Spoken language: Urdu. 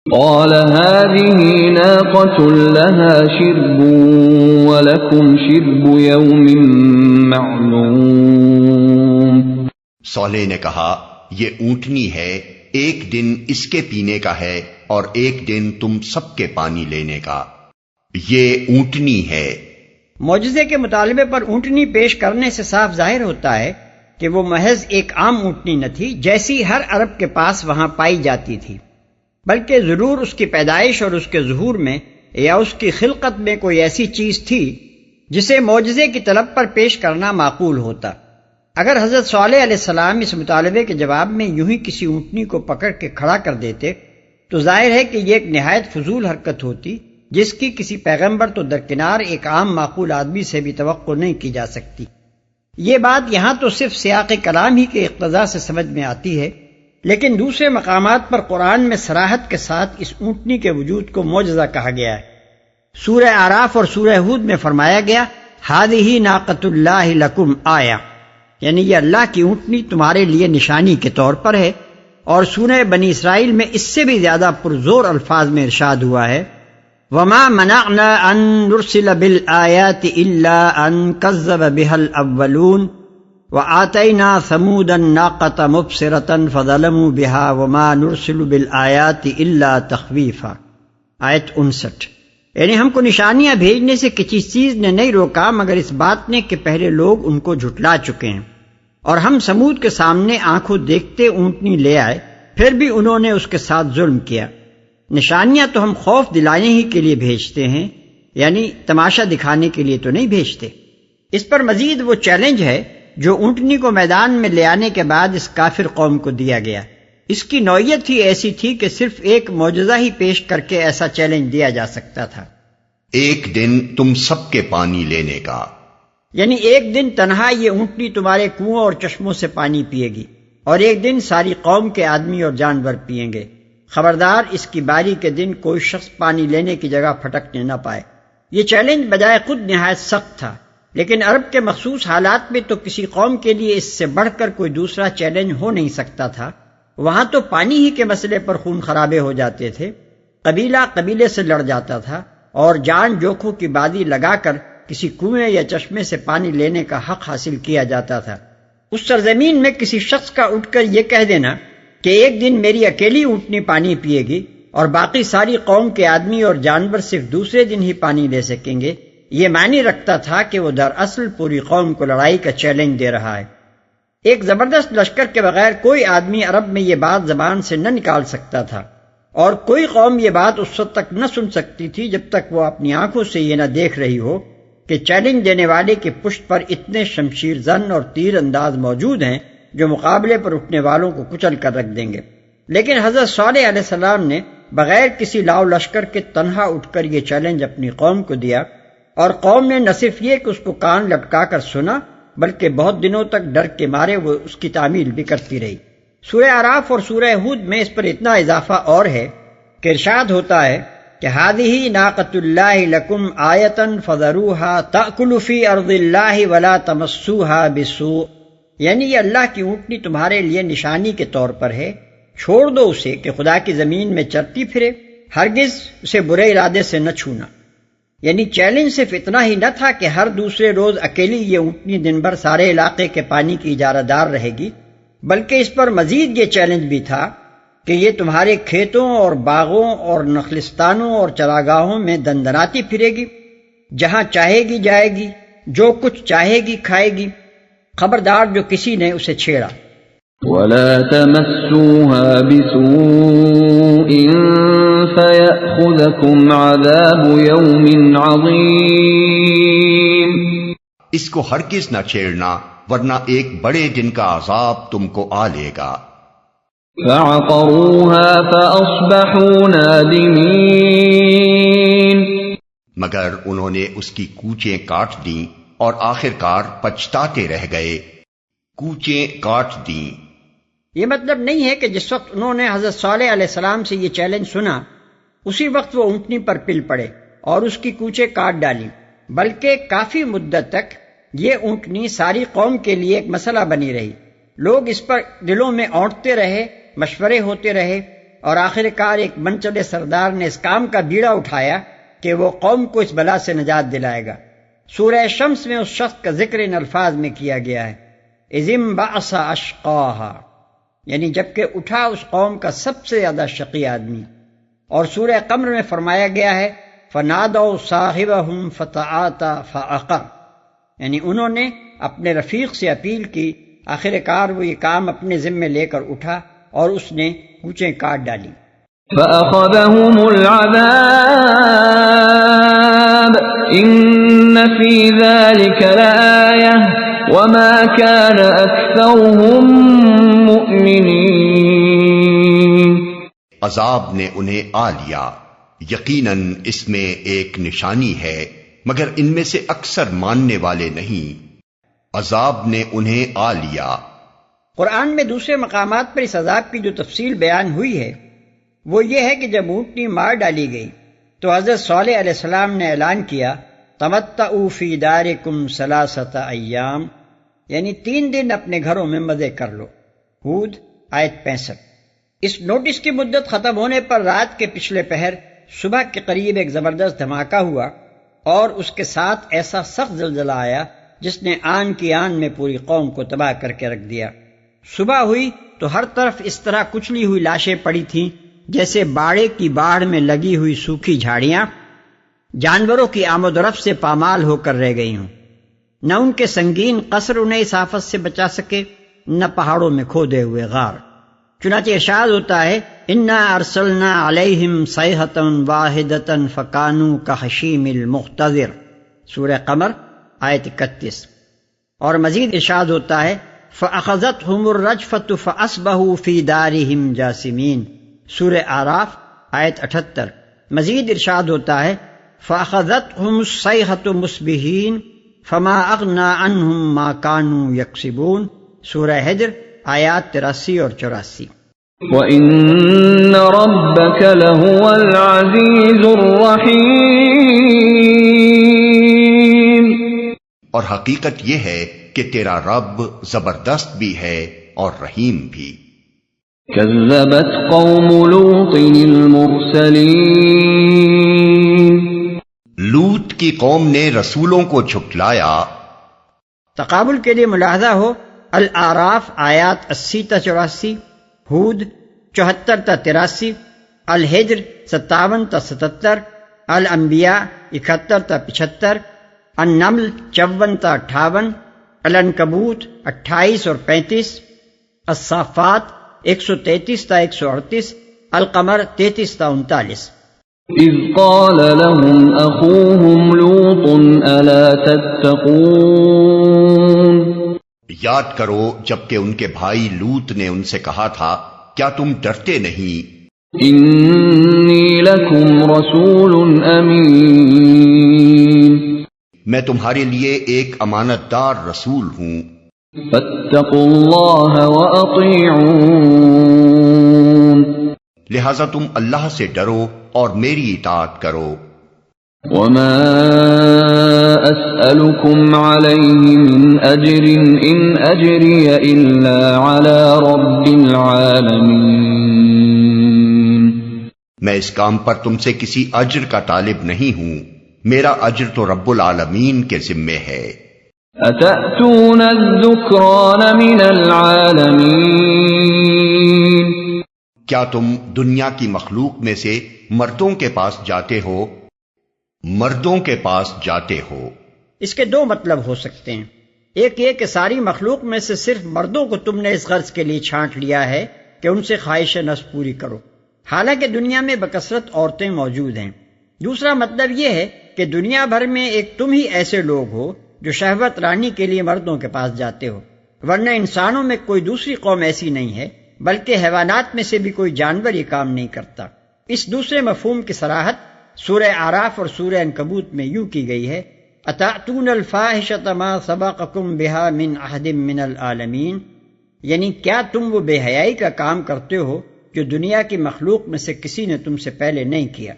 قال هذه ناقة لها شرب ولكم شرب يوم معلوم۔ صالح نے کہا یہ اونٹنی ہے، ایک دن اس کے پینے کا ہے اور ایک دن تم سب کے پانی لینے کا، یہ اونٹنی ہے۔ معجزے کے مطالبے پر اونٹنی پیش کرنے سے صاف ظاہر ہوتا ہے کہ وہ محض ایک عام اونٹنی نہ تھی جیسی ہر عرب کے پاس وہاں پائی جاتی تھی، بلکہ ضرور اس کی پیدائش اور اس کے ظہور میں یا اس کی خلقت میں کوئی ایسی چیز تھی جسے معجزے کی طلب پر پیش کرنا معقول ہوتا۔ اگر حضرت صالح علیہ السلام اس مطالبے کے جواب میں یوں ہی کسی اونٹنی کو پکڑ کے کھڑا کر دیتے تو ظاہر ہے کہ یہ ایک نہایت فضول حرکت ہوتی جس کی کسی پیغمبر تو درکنار ایک عام معقول آدمی سے بھی توقع نہیں کی جا سکتی۔ یہ بات یہاں تو صرف سیاق کلام ہی کے اقتضاء سے سمجھ میں آتی ہے، لیکن دوسرے مقامات پر قرآن میں صراحت کے ساتھ اس اونٹنی کے وجود کو معجزہ کہا گیا ہے۔ سورہ اعراف اور سورہ ہود میں فرمایا گیا ہذہ ناقۃ اللہ لکم آیہ، یعنی یہ اللہ کی اونٹنی تمہارے لیے نشانی کے طور پر ہے، اور سورہ بنی اسرائیل میں اس سے بھی زیادہ پرزور الفاظ میں ارشاد ہوا ہے وَمَا مَنَعْنَا أَن نُرْسِلَ بِالْآيَاتِ إِلَّا أَن كَذَّبَ بِهَا الْأَوَّلُونَ وَآتَيْنَا ثَمُودَ النَّاقَةَ مُبْصِرَةً فَظَلَمُوا بِهَا وَمَا نُرْسِلُ بِالْآيَاتِ إِلَّا تَخْوِيفًا۔ آیت 59۔ یعنی ہم کو نشانیاں بھیجنے سے کسی چیز نے نہیں روکا مگر اس بات نے کہ پہلے لوگ ان کو جھٹلا چکے ہیں، اور ہم سمود کے سامنے آنکھوں دیکھتے اونٹنی لے آئے، پھر بھی انہوں نے اس کے ساتھ ظلم کیا۔ نشانیاں تو ہم خوف دلانے ہی کے لیے بھیجتے ہیں، یعنی تماشا دکھانے کے لیے تو نہیں بھیجتے۔ اس پر مزید وہ چیلنج ہے جو اونٹنی کو میدان میں لے آنے کے بعد اس کافر قوم کو دیا گیا۔ اس کی نوعیت ہی ایسی تھی کہ صرف ایک معجزہ ہی پیش کر کے ایسا چیلنج دیا جا سکتا تھا۔ ایک دن تم سب کے پانی لینے کا، یعنی ایک دن تنہا یہ اونٹنی تمہارے کنووں اور چشموں سے پانی پیے گی، اور ایک دن ساری قوم کے آدمی اور جانور پئیں گے۔ خبردار اس کی باری کے دن کوئی شخص پانی لینے کی جگہ پھٹکنے نہ پائے۔ یہ چیلنج بجائے خود نہایت سخت تھا، لیکن عرب کے مخصوص حالات میں تو کسی قوم کے لیے اس سے بڑھ کر کوئی دوسرا چیلنج ہو نہیں سکتا تھا۔ وہاں تو پانی ہی کے مسئلے پر خون خرابے ہو جاتے تھے، قبیلہ قبیلے سے لڑ جاتا تھا، اور جان جوکھوں کی بازی لگا کر کسی کنویں یا چشمے سے پانی لینے کا حق حاصل کیا جاتا تھا۔ اس سرزمین میں کسی شخص کا اٹھ کر یہ کہہ دینا کہ ایک دن میری اکیلی اونٹنی پانی پیے گی اور باقی ساری قوم کے آدمی اور جانور صرف دوسرے دن ہی پانی لے سکیں گے، یہ معنی رکھتا تھا کہ وہ دراصل پوری قوم کو لڑائی کا چیلنج دے رہا ہے۔ ایک زبردست لشکر کے بغیر کوئی آدمی عرب میں یہ بات زبان سے نہ نکال سکتا تھا، اور کوئی قوم یہ بات اس وقت تک نہ سن سکتی تھی جب تک وہ اپنی آنکھوں سے یہ نہ دیکھ رہی ہو کہ چیلنج دینے والے کی پشت پر اتنے شمشیر زن اور تیر انداز موجود ہیں جو مقابلے پر اٹھنے والوں کو کچل کر رکھ دیں گے۔ لیکن حضرت صالح علیہ السلام نے بغیر کسی لاؤ لشکر کے تنہا اٹھ کر یہ چیلنج اپنی قوم کو دیا، اور قوم نے نہ صرف یہ کہ اس کو کان لٹکا کر سنا بلکہ بہت دنوں تک ڈر کے مارے وہ اس کی تعمیل بھی کرتی رہی۔ سورہ اعراف اور سورہ ہود میں اس پر اتنا اضافہ اور ہے کہ ارشاد ہوتا ہے کہ ہذہ ناقۃ اللہ لکم آیۃ فذروھا تأکل فی ارض اللہ ولا تمسوھا بسوء، یعنی یہ اللہ کی اونٹنی تمہارے لیے نشانی کے طور پر ہے، چھوڑ دو اسے کہ خدا کی زمین میں چرتی پھرے، ہرگز اسے برے ارادے سے نہ چھونا۔ یعنی چیلنج صرف اتنا ہی نہ تھا کہ ہر دوسرے روز اکیلی یہ اونٹنی دن بھر سارے علاقے کے پانی کی اجارہ دار رہے گی، بلکہ اس پر مزید یہ چیلنج بھی تھا کہ یہ تمہارے کھیتوں اور باغوں اور نخلستانوں اور چراگاہوں میں دندناتی پھرے گی، جہاں چاہے گی جائے گی، جو کچھ چاہے گی کھائے گی، خبردار جو کسی نے اسے چھیڑا۔ وَلَا تَمَسُّوهَا بِسُوءٍ فَيَأْخُذَكُمْ عَذَابُ يَوْمٍ عَظِيمٍ، اس کو ہرگز نہ چھیڑنا ورنہ ایک بڑے دن کا عذاب تم کو آ لے گا۔ فَعَقَرُوهَا فَأَصْبَحُوا نَادِمِينَ، مگر انہوں نے اس کی کوچیں کاٹ دیں اور آخرکار پچھتاتے رہ گئے۔ کوچیں کاٹ دیں، یہ مطلب نہیں ہے کہ جس وقت انہوں نے حضرت صالح علیہ السلام سے یہ چیلنج سنا اسی وقت وہ اونٹنی پر پل پڑے اور اس کی کوچیں کاٹ ڈالیں، بلکہ کافی مدت تک یہ اونٹنی ساری قوم کے لیے ایک مسئلہ بنی رہی۔ لوگ اس پر دلوں میں اونٹتے رہے، مشورے ہوتے رہے، اور آخر کار ایک منچلے سردار نے اس کام کا بیڑا اٹھایا کہ وہ قوم کو اس بلا سے نجات دلائے گا۔ سورہ شمس میں اس شخص کا ذکر ان الفاظ میں کیا گیا ہے، اذ انبعث اشقاہا، یعنی جبکہ اٹھا اس قوم کا سب سے زیادہ شقی آدمی۔ اور سورہ قمر میں فرمایا گیا ہے فنادوا صاحبہم فتعاطی فعقر، یعنی انہوں نے اپنے رفیق سے اپیل کی، آخر کار وہ یہ کام اپنے ذمے لے کر اٹھا اور اس نے کوچیں کاٹ ڈالی۔ فأخذهم العذاب إن في ذلك لآية وما كان أكثرهم مؤمنين۔ عذاب نے انہیں آ لیا، یقیناً اس میں ایک نشانی ہے مگر ان میں سے اکثر ماننے والے نہیں۔ عذاب نے انہیں آ لیا۔ قرآن میں دوسرے مقامات پر اس عذاب کی جو تفصیل بیان ہوئی ہے وہ یہ ہے کہ جب اونٹنی مار ڈالی گئی تو حضرت صالح علیہ السلام نے اعلان کیا تمتعوا فی دارکم ثلاثۃ ایام، یعنی 3 دن اپنے گھروں میں مزے کر لو۔ ہود آیت 65۔ اس نوٹس کی مدت ختم ہونے پر رات کے پچھلے پہر صبح کے قریب ایک زبردست دھماکہ ہوا اور اس کے ساتھ ایسا سخت زلزلہ آیا جس نے آن کی آن میں پوری قوم کو تباہ کر کے رکھ دیا۔ صبح ہوئی تو ہر طرف اس طرح کچلی ہوئی لاشیں پڑی تھیں جیسے باڑے کی باڑھ میں لگی ہوئی سوکھی جھاڑیاں جانوروں کی آمد و رفت سے پامال ہو کر رہ گئی ہوں۔ نہ ان کے سنگین قصر انہیں اس آفت سے بچا سکے، نہ پہاڑوں میں کھودے ہوئے غار۔ چنانچہ ارشاد ہوتا ہے انا ارسلنا علیہم صیحۃ واحدۃ فکانوا کحشیم المحتضر، سورہ قمر آیت 31۔ اور مزید ارشاد ہوتا ہے فأخذتهم الرجفۃ فأصبحوا فی دارہم جاثمین، سورہ اعراف آیت 78۔ مزید ارشاد ہوتا ہے فأخذتهم الصیحۃ مصبحین فما اغنی عنہم ما کانوا یکسبون، سورہ حجر آیات 83 اور 84۔ وَإِنَّ رَبَّكَ لَهُوَ الْعَزِيزُ الرَّحِيمُ، اور حقیقت یہ ہے کہ تیرا رب زبردست بھی ہے اور رحیم بھی۔ كذبت قوم لوط المرسلين، لوط کی قوم نے رسولوں کو جھٹلایا۔ تقابل کے لیے ملاحظہ ہو الاعراف آیات 80 تا 84، ہود 74 تا 83، الحجر 57 تا 77، الانبیاء 71 تا 75، النمل 54 تا 58، العنکبوت 28 اور 35، الصافات 133 تا 138، القمر 33 تا 39۔ إذ قال لهم أخوهم لوط ألا تتقون، یاد کرو جبکہ ان کے بھائی لوط نے ان سے کہا تھا کیا تم ڈرتے نہیں؟ إني لكم رسول أمين، میں تمہارے لیے ایک امانت دار رسول ہوں، فاتقوا الله وأطيعون، لہذا تم اللہ سے ڈرو اور میری اطاعت کرو۔ وما أسألكم عليه من أجر إن أجري إلا على رب العالمين، میں اس کام پر تم سے کسی اجر کا طالب نہیں ہوں، میرا اجر تو رب العالمین کے ذمے ہے۔ أتأتون الذكران من العالمين، کیا تم دنیا کی مخلوق میں سے مردوں کے پاس جاتے ہو؟ اس کے 2 مطلب ہو سکتے ہیں، ایک یہ کہ ساری مخلوق میں سے صرف مردوں کو تم نے اس غرض کے لیے چھانٹ لیا ہے کہ ان سے خواہش نفس پوری کرو، حالانکہ دنیا میں بکثرت عورتیں موجود ہیں۔ دوسرا مطلب یہ ہے کہ دنیا بھر میں ایک تم ہی ایسے لوگ ہو جو شہوت رانی کے لیے مردوں کے پاس جاتے ہو، ورنہ انسانوں میں کوئی دوسری قوم ایسی نہیں ہے، بلکہ حیوانات میں سے بھی کوئی جانور یہ کام نہیں کرتا۔ اس دوسرے مفہوم کی صراحت سورہ اعراف اور سورہ عنکبوت میں یوں کی گئی ہے اتأتون الفاحشۃ ما سبقکم بہا من احد من العالمین، یعنی کیا تم وہ بے حیائی کا کام کرتے ہو جو دنیا کی مخلوق میں سے کسی نے تم سے پہلے نہیں کیا۔